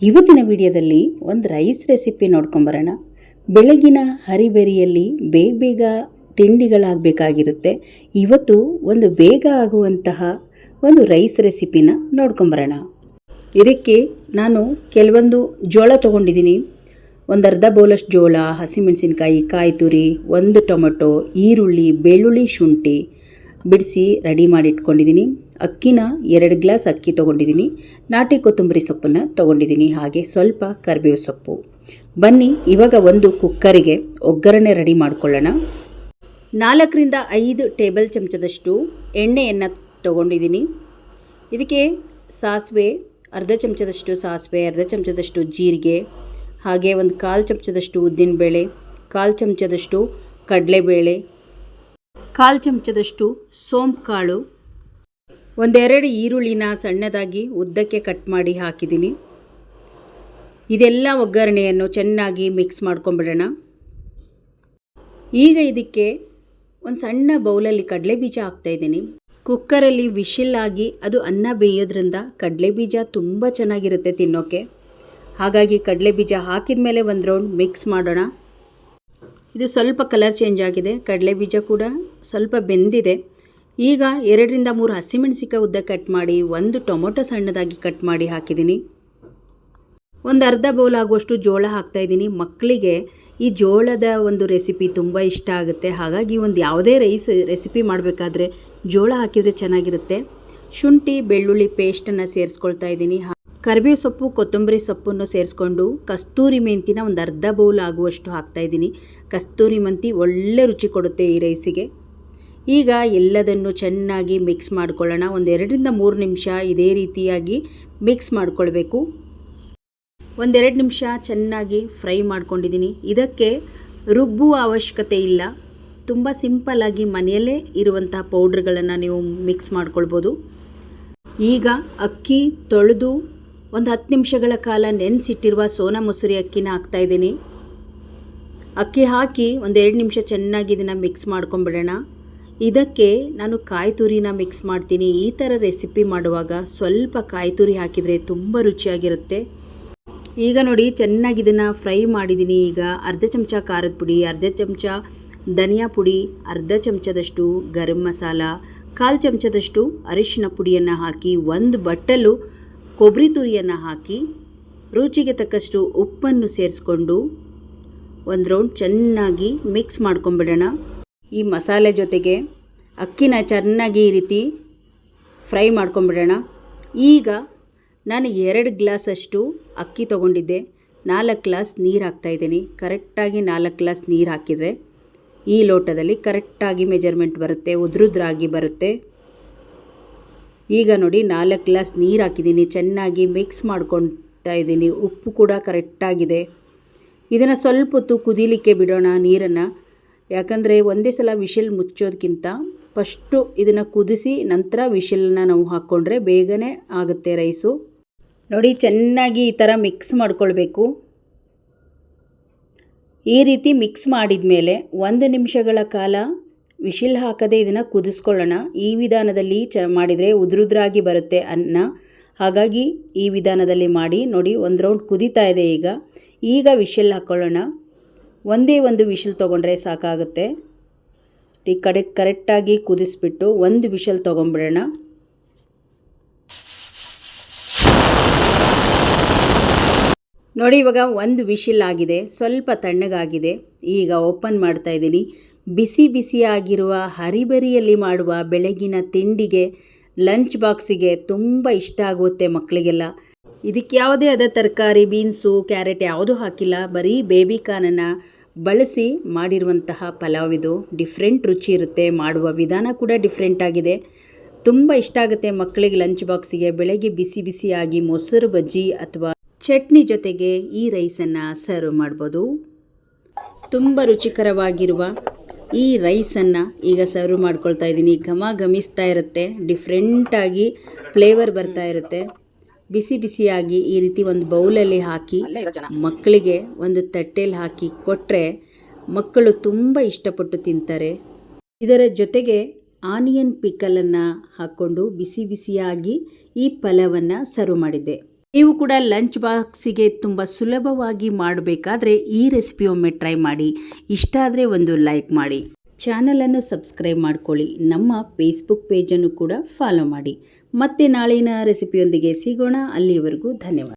ಇವತ್ತಿನ ವಿಡಿಯೋದಲ್ಲಿ ಒಂದು ರೈಸ್ ರೆಸಿಪಿ ನೋಡ್ಕೊಂಬರೋಣ. ಬೆಳಗಿನ ಹರಿಬೆರಿಯಲ್ಲಿ ಬೇಗ ತಿಂಡಿಗಳಾಗಬೇಕಾಗಿರುತ್ತೆ. ಇವತ್ತು ಒಂದು ಬೇಗ ಆಗುವಂತಹ ಒಂದು ರೈಸ್ ರೆಸಿಪಿನ ನೋಡ್ಕೊಂಬರೋಣ. ಇದಕ್ಕೆ ನಾನು ಕೆಲವೊಂದು ಜೋಳ ತೊಗೊಂಡಿದ್ದೀನಿ. ಒಂದು ಅರ್ಧ ಬೌಲಷ್ಟು ಜೋಳ, ಹಸಿಮೆಣಸಿನ್ಕಾಯಿ, ಕಾಯಿ ತುರಿ, ಒಂದು ಟೊಮೆಟೊ, ಈರುಳ್ಳಿ, ಬೆಳ್ಳುಳ್ಳಿ, ಶುಂಠಿ ಬಿಡಿಸಿ ರೆಡಿ ಮಾಡಿ ಇಟ್ಕೊಂಡಿದ್ದೀನಿ. ಅಕ್ಕಿನ 2 ಗ್ಲಾಸ್ ಅಕ್ಕಿ ತೊಗೊಂಡಿದ್ದೀನಿ. ನಾಟಿ ಕೊತ್ತಂಬರಿ ಸೊಪ್ಪನ್ನು ತೊಗೊಂಡಿದ್ದೀನಿ, ಹಾಗೆ ಸ್ವಲ್ಪ ಕರಿಬೇವು ಸೊಪ್ಪು. ಬನ್ನಿ ಇವಾಗ ಒಂದು ಕುಕ್ಕರಿಗೆ ಒಗ್ಗರಣೆ ರೆಡಿ ಮಾಡ್ಕೊಳ್ಳೋಣ. 4ರಿಂದ 5 ಟೇಬಲ್ ಚಮಚದಷ್ಟು ಎಣ್ಣೆಯನ್ನು ತೊಗೊಂಡಿದ್ದೀನಿ. ಇದಕ್ಕೆ ಸಾಸಿವೆ, ಅರ್ಧ ಚಮಚದಷ್ಟು ಸಾಸಿವೆ, ಅರ್ಧ ಚಮಚದಷ್ಟು ಜೀರಿಗೆ, ಹಾಗೆ ಒಂದು 1/4 ಚಮಚದಷ್ಟು ಉದ್ದಿನಬೇಳೆ, 1/4 ಚಮಚದಷ್ಟು ಕಡಲೆಬೇಳೆ, 1/4 ಚಮಚದಷ್ಟು ಸೋಂಪು ಕಾಳು, 1-2 ಈರುಳ್ಳಿನ ಸಣ್ಣದಾಗಿ ಉದ್ದಕ್ಕೆ ಕಟ್ ಮಾಡಿ ಹಾಕಿದ್ದೀನಿ. ಇದೆಲ್ಲ ಒಗ್ಗರಣೆಯನ್ನು ಚೆನ್ನಾಗಿ ಮಿಕ್ಸ್ ಮಾಡ್ಕೊಂಬಿಡೋಣ. ಈಗ ಇದಕ್ಕೆ ಒಂದು ಸಣ್ಣ ಬೌಲಲ್ಲಿ ಕಡಲೆ ಬೀಜ ಹಾಕ್ತಾಯಿದ್ದೀನಿ. ಕುಕ್ಕರಲ್ಲಿ ವಿಶಿಲ್ ಆಗಿ ಅದು ಅನ್ನ ಬೇಯೋದ್ರಿಂದ ಕಡಲೆ ಬೀಜ ತುಂಬ ಚೆನ್ನಾಗಿರುತ್ತೆ ತಿನ್ನೋಕ್ಕೆ. ಹಾಗಾಗಿ ಕಡಲೆ ಬೀಜ ಹಾಕಿದ ಮೇಲೆ ಒಂದು ರೌಂಡ್ ಮಿಕ್ಸ್ ಮಾಡೋಣ. ಇದು ಸ್ವಲ್ಪ ಕಲರ್ ಚೇಂಜ್ ಆಗಿದೆ, ಕಡಲೆ ಬೀಜ ಕೂಡ ಸ್ವಲ್ಪ ಬೆಂದಿದೆ. ಈಗ 2ರಿಂದ 3 ಹಸಿಮೆಣಸಿನಕಾಯಿ ಉದ್ದ ಕಟ್ ಮಾಡಿ, ಒಂದು ಟೊಮೊಟೊ ಸಣ್ಣದಾಗಿ ಕಟ್ ಮಾಡಿ ಹಾಕಿದ್ದೀನಿ. ಒಂದು ಅರ್ಧ ಬೌಲ್ ಆಗುವಷ್ಟು ಜೋಳ ಹಾಕ್ತಾಯಿದ್ದೀನಿ. ಮಕ್ಕಳಿಗೆ ಈ ಜೋಳದ ಒಂದು ರೆಸಿಪಿ ತುಂಬ ಇಷ್ಟ ಆಗುತ್ತೆ. ಹಾಗಾಗಿ ಒಂದು ಯಾವುದೇ ರೈಸ್ ರೆಸಿಪಿ ಮಾಡಬೇಕಾದ್ರೆ ಜೋಳ ಹಾಕಿದರೆ ಚೆನ್ನಾಗಿರುತ್ತೆ. ಶುಂಠಿ ಬೆಳ್ಳುಳ್ಳಿ ಪೇಸ್ಟನ್ನು ಸೇರಿಸ್ಕೊಳ್ತಾ ಇದ್ದೀನಿ. ಕರಿಬೇವು ಸೊಪ್ಪು, ಕೊತ್ತಂಬರಿ ಸೊಪ್ಪನ್ನು ಸೇರಿಸ್ಕೊಂಡು ಕಸ್ತೂರಿ ಮೆಂತಿನ ಒಂದು ಅರ್ಧ ಬೌಲ್ ಆಗುವಷ್ಟು ಹಾಕ್ತಾಯಿದ್ದೀನಿ. ಕಸ್ತೂರಿ ಮೆಂತಿ ಒಳ್ಳೆ ರುಚಿ ಕೊಡುತ್ತೆ ಈ ರೈಸಿಗೆ. ಈಗ ಎಲ್ಲದನ್ನು ಚೆನ್ನಾಗಿ ಮಿಕ್ಸ್ ಮಾಡ್ಕೊಳ್ಳೋಣ. ಒಂದು 2ರಿಂದ 3 ನಿಮಿಷ ಇದೇ ರೀತಿಯಾಗಿ ಮಿಕ್ಸ್ ಮಾಡ್ಕೊಳ್ಬೇಕು. 1-2 ನಿಮಿಷ ಚೆನ್ನಾಗಿ ಫ್ರೈ ಮಾಡ್ಕೊಂಡಿದ್ದೀನಿ. ಇದಕ್ಕೆ ರುಬ್ಬುವ ಅವಶ್ಯಕತೆ ಇಲ್ಲ, ತುಂಬ ಸಿಂಪಲ್ಲಾಗಿ ಮನೆಯಲ್ಲೇ ಇರುವಂಥ ಪೌಡ್ರ್ಗಳನ್ನು ನೀವು ಮಿಕ್ಸ್ ಮಾಡ್ಕೊಳ್ಬೋದು. ಈಗ ಅಕ್ಕಿ ತೊಳೆದು ಒಂದು 10 ನಿಮಿಷಗಳ ಕಾಲ ನೆನೆಸಿಟ್ಟಿರುವ ಸೋನಾ ಮಸೂರಿ ಅಕ್ಕಿನ ಹಾಕ್ತಾಯಿದ್ದೀನಿ. ಅಕ್ಕಿ ಹಾಕಿ ಒಂದು 2 ನಿಮಿಷ ಚೆನ್ನಾಗಿ ಇದನ್ನು ಮಿಕ್ಸ್ ಮಾಡ್ಕೊಂಬಿಡೋಣ. ಇದಕ್ಕೆ ನಾನು ಕಾಯಿ ತುರಿನ ಮಿಕ್ಸ್ ಮಾಡ್ತೀನಿ. ಈ ಥರ ರೆಸಿಪಿ ಮಾಡುವಾಗ ಸ್ವಲ್ಪ ಕಾಯಿ ತುರಿ ಹಾಕಿದರೆ ತುಂಬ ರುಚಿಯಾಗಿರುತ್ತೆ. ಈಗ ನೋಡಿ ಚೆನ್ನಾಗಿ ಇದನ್ನು ಫ್ರೈ ಮಾಡಿದ್ದೀನಿ. ಈಗ ಅರ್ಧ ಚಮಚ ಖಾರದ ಪುಡಿ, ಅರ್ಧ ಚಮಚ ಧನಿಯಾ ಪುಡಿ, ಅರ್ಧ ಚಮಚದಷ್ಟು ಗರಂ ಮಸಾಲ, 1/4 ಚಮಚದಷ್ಟು ಅರಿಶಿನ ಪುಡಿಯನ್ನು ಹಾಕಿ, ಒಂದು ಬಟ್ಟಲು ಕೊಬ್ಬರಿ ತುರಿಯನ್ನು ಹಾಕಿ, ರುಚಿಗೆ ತಕ್ಕಷ್ಟು ಉಪ್ಪನ್ನು ಸೇರಿಸ್ಕೊಂಡು ಒಂದು ರೌಂಡ್ ಚೆನ್ನಾಗಿ ಮಿಕ್ಸ್ ಮಾಡ್ಕೊಂಬಿಡೋಣ. ಈ ಮಸಾಲೆ ಜೊತೆಗೆ ಅಕ್ಕಿನ ಚೆನ್ನಾಗಿ ಈ ರೀತಿ ಫ್ರೈ ಮಾಡ್ಕೊಂಬಿಡೋಣ. ಈಗ ನಾನು 2 ಗ್ಲಾಸಷ್ಟು ಅಕ್ಕಿ ತೊಗೊಂಡಿದ್ದೆ, 4 ಗ್ಲಾಸ್ ನೀರು ಹಾಕ್ತಾಯಿದ್ದೀನಿ. ಕರೆಕ್ಟಾಗಿ 4 ಗ್ಲಾಸ್ ನೀರು ಹಾಕಿದರೆ ಈ ಲೋಟದಲ್ಲಿ ಕರೆಕ್ಟಾಗಿ ಮೆಜರ್ಮೆಂಟ್ ಬರುತ್ತೆ, ಉದ್ರುದ್ರಾಗಿ ಬರುತ್ತೆ. ಈಗ ನೋಡಿ 4 ಗ್ಲಾಸ್ ನೀರು ಹಾಕಿದ್ದೀನಿ, ಚೆನ್ನಾಗಿ ಮಿಕ್ಸ್ ಮಾಡ್ಕೊಳ್ತಾ ಇದ್ದೀನಿ. ಉಪ್ಪು ಕೂಡ ಕರೆಕ್ಟಾಗಿದೆ. ಇದನ್ನು ಸ್ವಲ್ಪ ಹೊತ್ತು ಕುದೀಲಿಕ್ಕೆ ಬಿಡೋಣ ನೀರನ್ನು. ಯಾಕಂದರೆ ಒಂದೇ ಸಲ ವಿಶಿಲ್ ಮುಚ್ಚೋದಕ್ಕಿಂತ ಫಸ್ಟು ಇದನ್ನು ಕುದಿಸಿ ನಂತರ ವಿಶಿಲನ್ನು ನಾವು ಹಾಕ್ಕೊಂಡ್ರೆ ಬೇಗನೆ ಆಗುತ್ತೆ ರೈಸು. ನೋಡಿ ಚೆನ್ನಾಗಿ ಈ ಥರ ಮಿಕ್ಸ್ ಮಾಡ್ಕೊಳ್ಬೇಕು. ಈ ರೀತಿ ಮಿಕ್ಸ್ ಮಾಡಿದ ಮೇಲೆ 1 ನಿಮಿಷಗಳ ಕಾಲ ವಿಶಿಲ್ ಹಾಕದೆ ಇದನ್ನು ಕುದಿಸ್ಕೊಳ್ಳೋಣ. ಈ ವಿಧಾನದಲ್ಲಿ ಮಾಡಿದರೆ ಉದ್ರುದ್ರಾಗಿ ಬರುತ್ತೆ ಅನ್ನ. ಹಾಗಾಗಿ ಈ ವಿಧಾನದಲ್ಲಿ ಮಾಡಿ ನೋಡಿ. ಒಂದು ರೌಂಡ್ ಕುದೀತಾ ಇದೆ. ಈಗ ವಿಶಿಲ್ ಹಾಕ್ಕೊಳ್ಳೋಣ. ಒಂದೇ ಒಂದು ವಿಶಿಲ್ ತೊಗೊಂಡ್ರೆ ಸಾಕಾಗುತ್ತೆ. ಈ ಕಡೆ ಕರೆಕ್ಟಾಗಿ ಕುದಿಸ್ಬಿಟ್ಟು ಒಂದು ವಿಶಿಲ್ ತೊಗೊಂಬಿಡೋಣ. ನೋಡಿ ಇವಾಗ ಒಂದು ವಿಶಿಲ್ ಆಗಿದೆ, ಸ್ವಲ್ಪ ತಣ್ಣಗಾಗಿದೆ. ಈಗ ಓಪನ್ ಮಾಡ್ತಾ ಇದ್ದೀನಿ. ಬಿಸಿ ಬಿಸಿಯಾಗಿರುವ ಹರಿಬರಿಯಲ್ಲಿ ಮಾಡುವ ಬೆಳಗಿನ ತಿಂಡಿಗೆ, ಲಂಚ್ ಬಾಕ್ಸಿಗೆ ತುಂಬ ಇಷ್ಟ ಆಗುತ್ತೆ ಮಕ್ಕಳಿಗೆಲ್ಲ. ಇದಕ್ಕೆ ಯಾವುದೇ ಆದ ತರಕಾರಿ, ಬೀನ್ಸು, ಕ್ಯಾರೆಟ್ ಯಾವುದೂ ಹಾಕಿಲ್ಲ, ಬರೀ ಬೇಬಿಕಾರ್ನನ್ನು ಬಳಸಿ ಮಾಡಿರುವಂತಹ ಪಲಾವ್ ಇದು. ಡಿಫ್ರೆಂಟ್ ರುಚಿ ಇರುತ್ತೆ, ಮಾಡುವ ವಿಧಾನ ಕೂಡ ಡಿಫ್ರೆಂಟ್ ಆಗಿದೆ. ತುಂಬ ಇಷ್ಟ ಆಗುತ್ತೆ ಮಕ್ಕಳಿಗೆ ಲಂಚ್ ಬಾಕ್ಸಿಗೆ. ಬೆಳಗ್ಗೆ ಬಿಸಿ ಬಿಸಿಯಾಗಿ ಮೊಸರು ಬಜ್ಜಿ ಅಥವಾ ಚಟ್ನಿ ಜೊತೆಗೆ ಈ ರೈಸನ್ನು ಸರ್ವ್ ಮಾಡ್ಬೋದು. ತುಂಬ ರುಚಿಕರವಾಗಿರುವ ಈ ರೈಸನ್ನು ಈಗ ಸರ್ವ್ ಮಾಡ್ಕೊಳ್ತಾ ಇದ್ದೀನಿ. ಘಮ ಘಮಿಸ್ತಾ ಇರುತ್ತೆ, ಡಿಫ್ರೆಂಟಾಗಿ ಫ್ಲೇವರ್ ಬರ್ತಾ ಇರುತ್ತೆ. ಬಿಸಿ ಬಿಸಿಯಾಗಿ ಈ ರೀತಿ ಒಂದು ಬೌಲಲ್ಲಿ ಹಾಕಿ ಮಕ್ಕಳಿಗೆ ಒಂದು ತಟ್ಟೆಯಲ್ಲಿ ಹಾಕಿ ಕೊಟ್ಟರೆ ಮಕ್ಕಳು ತುಂಬ ಇಷ್ಟಪಟ್ಟು ತಿಂತಾರೆ. ಇದರ ಜೊತೆಗೆ ಆನಿಯನ್ ಪಿಕಲನ್ನು ಹಾಕ್ಕೊಂಡು ಬಿಸಿ ಬಿಸಿಯಾಗಿ ಈ ಪಲಾವನ್ನು ಸರ್ವ್ ಮಾಡಿದ್ದೆ. ನೀವು ಕೂಡ ಲಂಚ್ ಬಾಕ್ಸಿಗೆ ತುಂಬ ಸುಲಭವಾಗಿ ಮಾಡಬೇಕಾದ್ರೆ ಈ ರೆಸಿಪಿ ಒಮ್ಮೆ ಟ್ರೈ ಮಾಡಿ. ಇಷ್ಟ ಆದರೆ ಒಂದು ಲೈಕ್ ಮಾಡಿ, ಚಾನಲನ್ನು ಸಬ್ಸ್ಕ್ರೈಬ್ ಮಾಡ್ಕೊಳ್ಳಿ, ನಮ್ಮ ಫೇಸ್ಬುಕ್ ಪೇಜನ್ನು ಕೂಡ ಫಾಲೋ ಮಾಡಿ. ಮತ್ತೆ ನಾಳಿನ ರೆಸಿಪಿಯೊಂದಿಗೆ ಸಿಗೋಣ. ಅಲ್ಲಿಯವರೆಗೂ ಧನ್ಯವಾದ.